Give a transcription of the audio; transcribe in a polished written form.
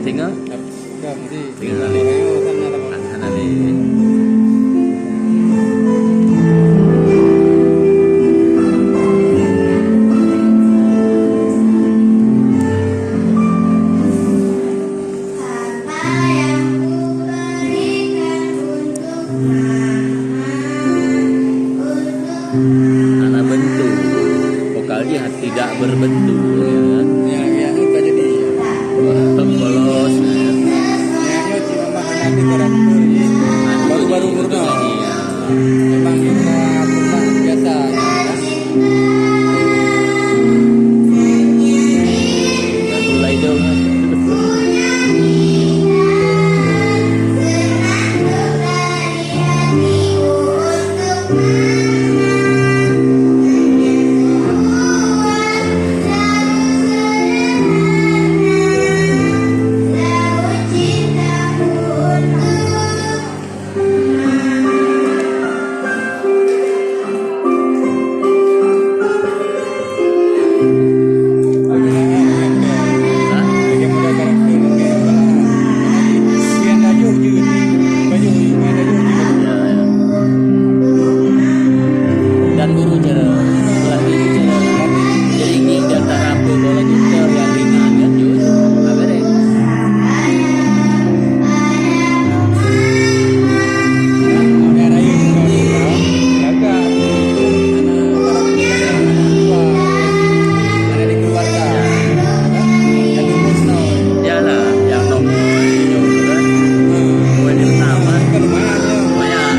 tinggal tinggal sana nih. Anak bentuk vokalnya tidak berbentuk ya kan? Ya itu jadi Polos ya. ya cuma makan nanti karakter baru-baru murno Iya. memang kita kurang biasa Dan mulai dong. Dan guru cara pelatih cara jeringing dan tarapu bola gitar yang ringan kan Jun apa deh ya lah yang nomor Jun kan mulai di pertama lumayan.